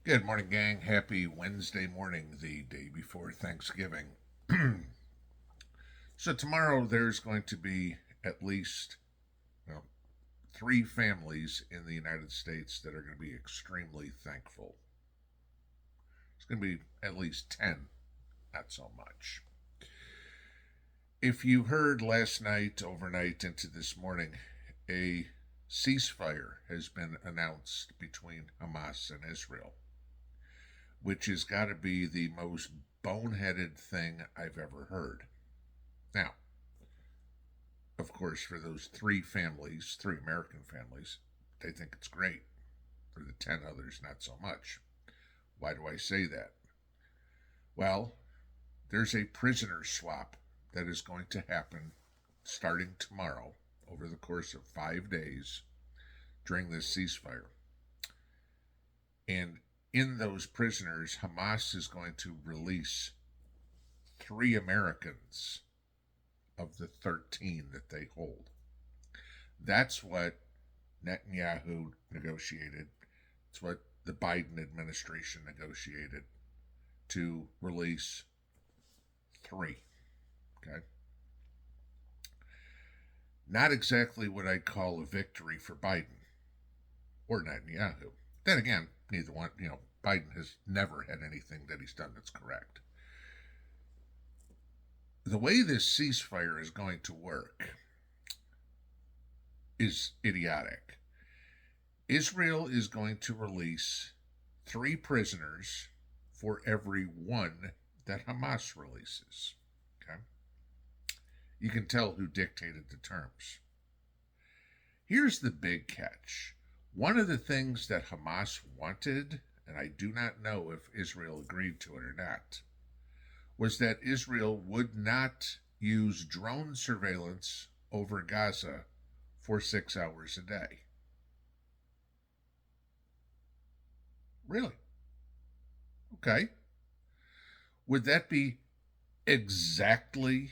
Good morning, gang. Happy Wednesday morning, the day before Thanksgiving. So, tomorrow there's going to be at least you know, three families in the United States that are going to be extremely thankful. It's going to be at least 10, not so much. If you heard last night, overnight, into this morning, a ceasefire has been announced between Hamas and Israel, which has got to be the most boneheaded thing I've ever heard. Now, of course, for those three families, three American families, they think it's great. For the 10 others, not so much. Why do I say that? Well, there's a prisoner swap that is going to happen starting tomorrow over the course of 5 days during this ceasefire. And in those prisoners, Hamas is going to release 3 Americans of the 13 that they hold. That's what Netanyahu negotiated. It's what the Biden administration negotiated, to release 3. Okay? Not exactly what I'd call a victory for Biden or Netanyahu. Then again, neither one, Biden has never had anything that he's done that's correct. The way this ceasefire is going to work is idiotic. Israel is going to release 3 prisoners for every 1 that Hamas releases. Okay? You can tell who dictated the terms. Here's the big catch. One of the things that Hamas wanted, and I do not know if Israel agreed to it or not, was that Israel would not use drone surveillance over Gaza for 6 hours a day. Really? Okay. Would that be exactly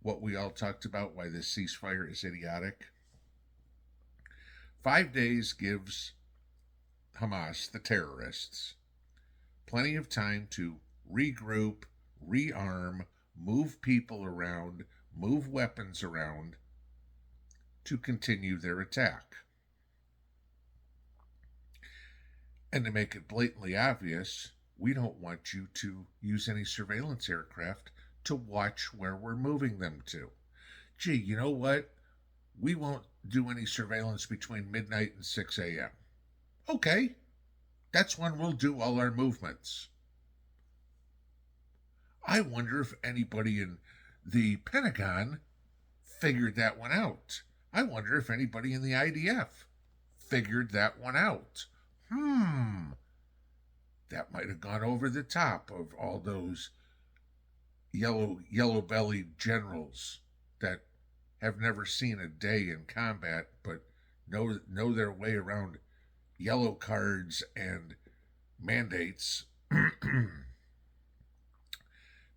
what we all talked about, why this ceasefire is idiotic? 5 days gives Hamas, the terrorists, plenty of time to regroup, rearm, move people around, move weapons around to continue their attack. And to make it blatantly obvious, we don't want you to use any surveillance aircraft to watch where we're moving them to. Gee, you know what? We won't do any surveillance between midnight and 6 a.m. Okay, that's when we'll do all our movements. I wonder if anybody in the Pentagon figured that one out. I wonder if anybody in the IDF figured that one out. That might have gone over the top of all those yellow-bellied generals that have never seen a day in combat but know their way around yellow cards and mandates.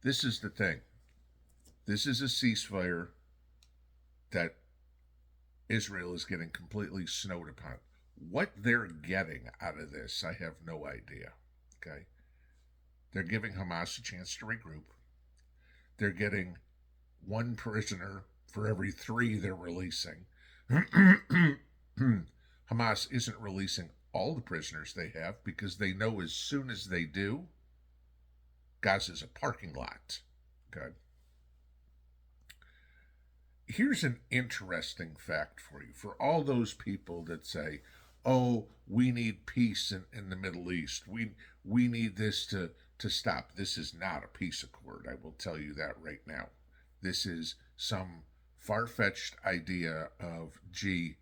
This is the thing. This is a ceasefire that Israel is getting completely snowed upon. What they're getting out of this, I have no idea. Okay? They're giving Hamas a chance to regroup. They're getting 1 prisoner for every 3 they're releasing. Hamas isn't releasing all the prisoners they have because they know as soon as they do, Gaza's a parking lot. Okay. Here's an interesting fact for you. For all those people that say, oh, we need peace in the Middle East. We need this to stop. This is not a peace accord. I will tell you that right now. This is some far-fetched idea of, gee,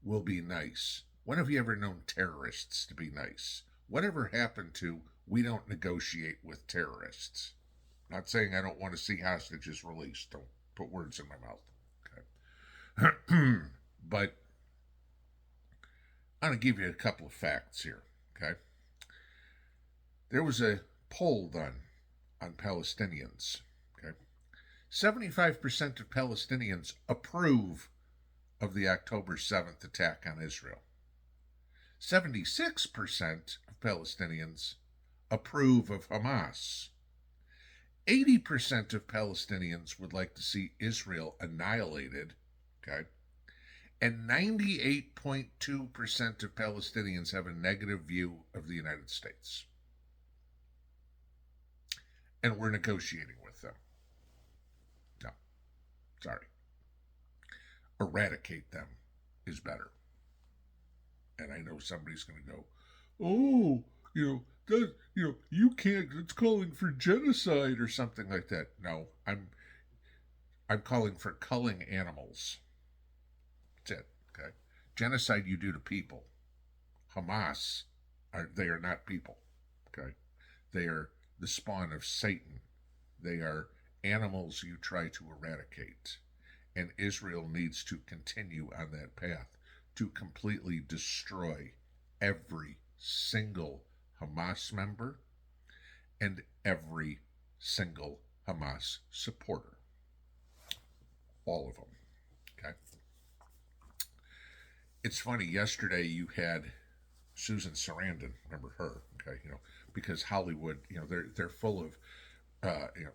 we'll be nice. When have you ever known terrorists to be nice? Whatever happened to, we don't negotiate with terrorists? Not saying I don't want to see hostages released. Don't put words in my mouth. Okay. But I'm going to give you a couple of facts here. Okay. There was a poll done on Palestinians. Okay. 75% of Palestinians approve of the October 7th attack on Israel. 76% of Palestinians approve of Hamas. 80% of Palestinians would like to see Israel annihilated, okay? And 98.2% of Palestinians have a negative view of the United States. And we're negotiating with them. No, sorry. Eradicate them is better. And I know somebody's going to go, oh, you can't, it's calling for genocide or something like that. No, I'm calling for culling animals. That's it, okay? Genocide you do to people. Hamas, they are not people, okay? They are the spawn of Satan. They are animals you try to eradicate. And Israel needs to continue on that path to completely destroy every single Hamas member and every single Hamas supporter. All of them. Okay? It's funny, yesterday you had Susan Sarandon, remember her, okay, because Hollywood, they're full of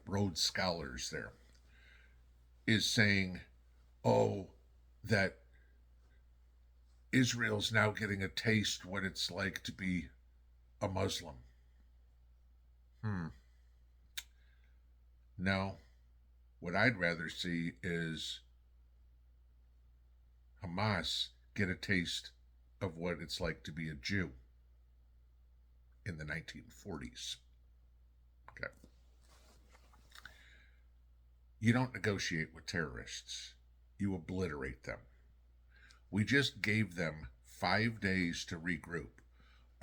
Rhodes Scholars there, is saying, oh, that Israel's now getting a taste what it's like to be a Muslim. No. What I'd rather see is Hamas get a taste of what it's like to be a Jew in the 1940s. Okay. You don't negotiate with terrorists. You obliterate them. We just gave them 5 days to regroup.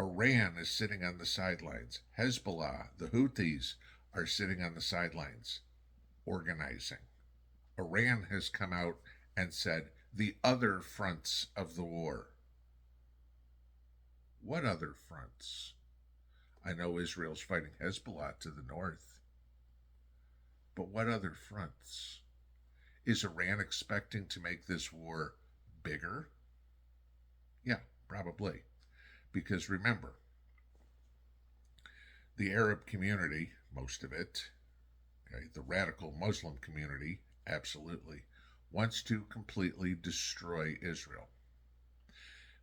Iran is sitting on the sidelines. Hezbollah, the Houthis, are sitting on the sidelines, organizing. Iran has come out and said the other fronts of the war. What other fronts? I know Israel's fighting Hezbollah to the north. But what other fronts? Is Iran expecting to make this war bigger? Yeah, probably. Because remember, the Arab community, most of it, okay, the radical Muslim community, absolutely, wants to completely destroy Israel.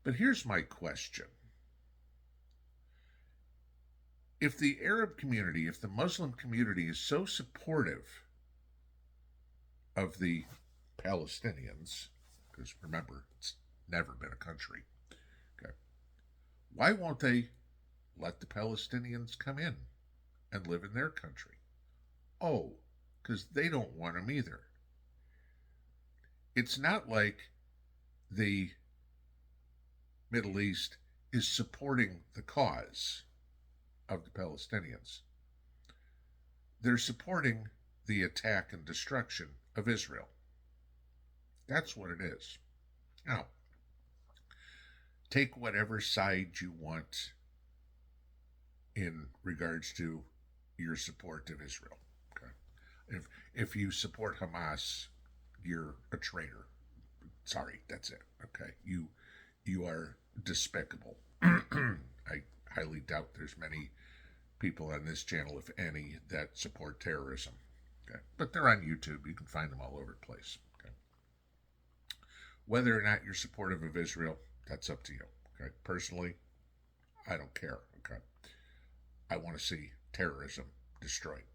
But here's my question. If the Arab community, if the Muslim community is so supportive of the Palestinians, because remember, it's never been a country, okay, why won't they let the Palestinians come in and live in their country? Oh, because they don't want them either. It's not like the Middle East is supporting the cause of the Palestinians. They're supporting the attack and destruction of Israel. That's what it is. Now, take whatever side you want in regards to your support of Israel. Okay, if you support Hamas, you're a traitor. Sorry, that's it. Okay, you are despicable. I highly doubt there's many people on this channel, if any, that support terrorism. Okay, but they're on YouTube. You can find them all over the place. Okay, whether or not you're supportive of Israel, that's up to you. Okay, personally, I don't care. Okay, I want to see terrorism destroyed.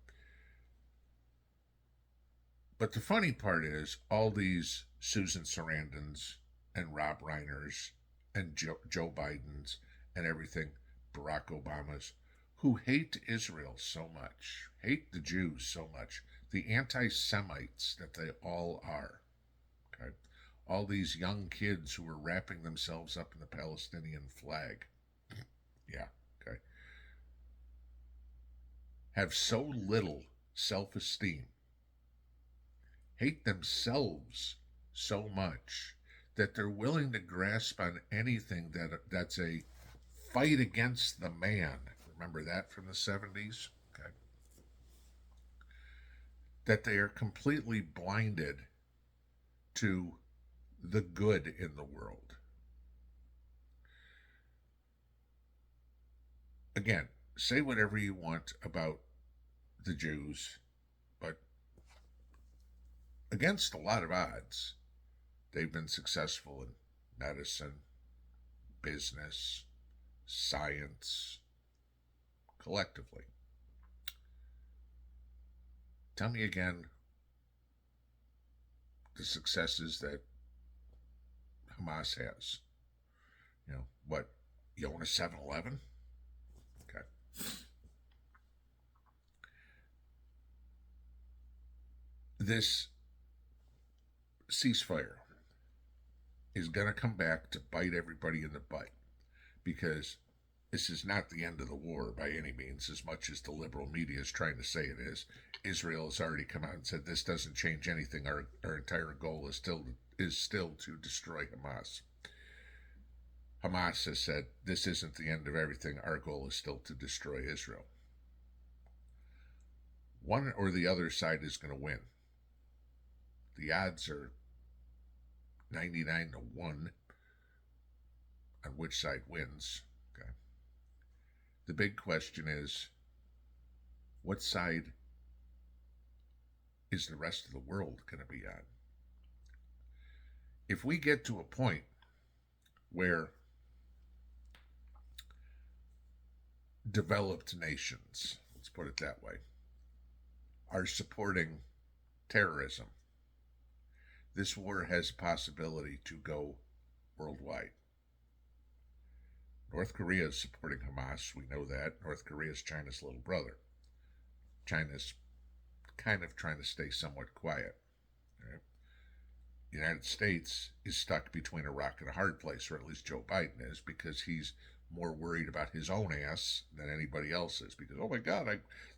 But the funny part is, all these Susan Sarandons and Rob Reiners and Joe Bidens and everything, Barack Obama's, who hate Israel so much, hate the Jews so much, the anti-Semites that they all are, okay? All these young kids who are wrapping themselves up in the Palestinian flag, yeah, okay, have so little self-esteem, hate themselves so much that they're willing to grasp on anything that's a fight against the man. Remember that from the 70s? Okay. That they are completely blinded to the good in the world. again, say whatever you want about the Jews, but against a lot of odds, they've been successful in medicine, business, science, collectively. Tell me again the successes that Hamas has. You know, what? You own a 7-Eleven? Okay. This ceasefire is going to come back to bite everybody in the butt, because this is not the end of the war by any means, as much as the liberal media is trying to say it is. Israel has already come out and said this doesn't change anything. Our entire goal is still to destroy Hamas. Hamas has said this isn't the end of everything. Our goal is still to destroy Israel. One or the other side is going to win. The odds are 99-1 on which side wins. Okay. The big question is, what side is the rest of the world going to be on? If we get to a point where developed nations, let's put it that way, are supporting terrorism, this war has a possibility to go worldwide. North Korea is supporting Hamas. We know that. North Korea is China's little brother. China's kind of trying to stay somewhat quiet. Right? The United States is stuck between a rock and a hard place, or at least Joe Biden is, because he's more worried about his own ass than anybody else is. Because, oh my God,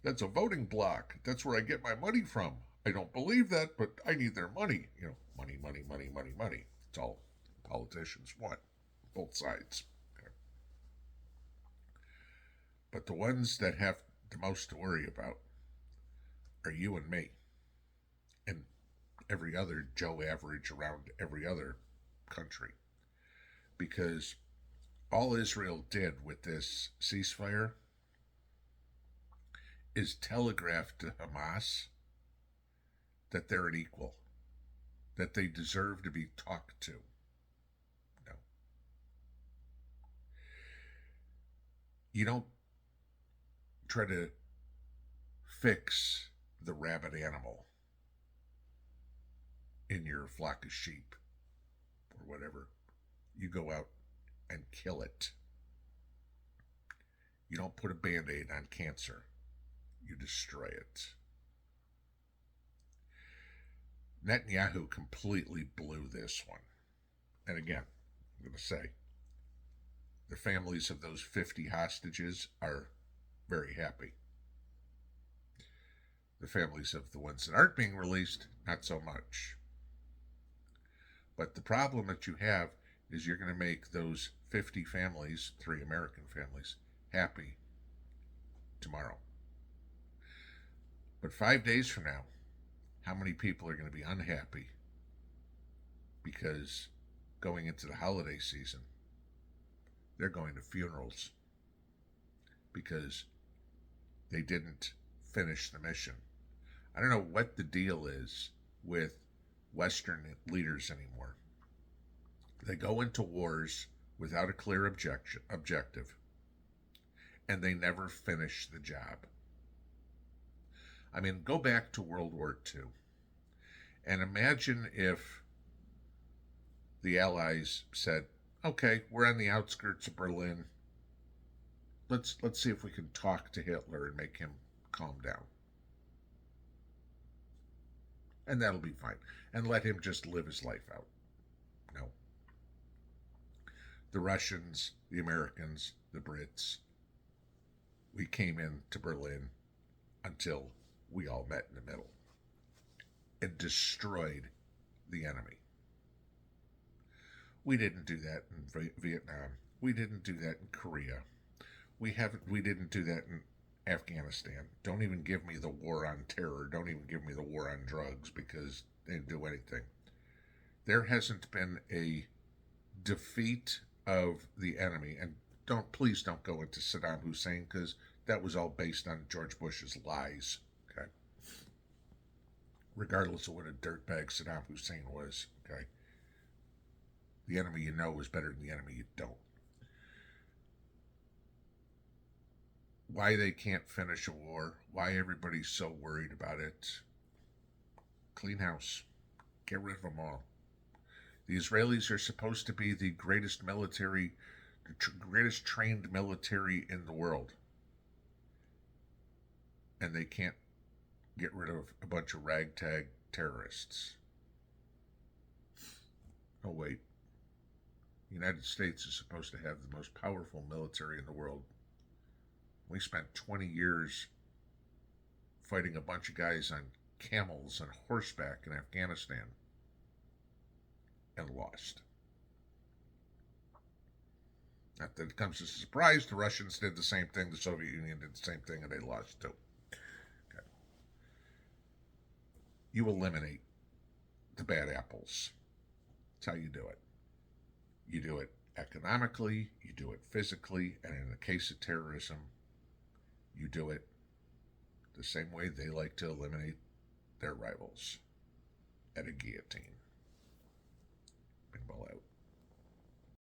that's a voting block. That's where I get my money from. I don't believe that, but I need their money. You know, money, money, money, money, money. It's all politicians want, both sides. Okay. But the ones that have the most to worry about are you and me, and every other Joe average around every other country. Because all Israel did with this ceasefire is telegraph to Hamas that they're an equal, that they deserve to be talked to. No. You don't try to fix the rabid animal in your flock of sheep or whatever. You go out and kill it. You don't put a Band-Aid on cancer. You destroy it. Netanyahu completely blew this one. And again, I'm going to say, the families of those 50 hostages are very happy. The families of the ones that aren't being released, not so much. But the problem that you have is you're going to make those 50 families, 3 American families, happy tomorrow. But 5 days from now, how many people are going to be unhappy because going into the holiday season, they're going to funerals because they didn't finish the mission. I don't know what the deal is with Western leaders anymore. They go into wars without a clear objective, and they never finish the job. I mean, go back to World War II, and imagine if the Allies said, okay, we're on the outskirts of Berlin. Let's see if we can talk to Hitler and make him calm down. And that'll be fine. And let him just live his life out. No. The Russians, the Americans, the Brits, we came into Berlin until we all met in the middle and destroyed the enemy. We didn't do that in Vietnam. We didn't do that in Korea. We didn't do that in Afghanistan. Don't even give me the war on terror. Don't even give me the war on drugs, because they didn't do anything. There hasn't been a defeat of the enemy. And please don't go into Saddam Hussein, because that was all based on George Bush's lies. Okay, regardless of what a dirtbag Saddam Hussein was. Okay, the enemy you know is better than the enemy you don't. Why they can't finish a war, why everybody's so worried about it. Clean house. Get rid of them all. The Israelis are supposed to be the greatest military, greatest trained military in the world. And they can't get rid of a bunch of ragtag terrorists. Oh, wait. The United States is supposed to have the most powerful military in the world. We spent 20 years fighting a bunch of guys on camels and horseback in Afghanistan and lost. Not that it comes as a surprise, the Russians did the same thing, the Soviet Union did the same thing, and they lost too. Okay. You eliminate the bad apples. That's how you do it. You do it economically, you do it physically, and in the case of terrorism, you do it the same way they like to eliminate their rivals, at a guillotine. Pinball out.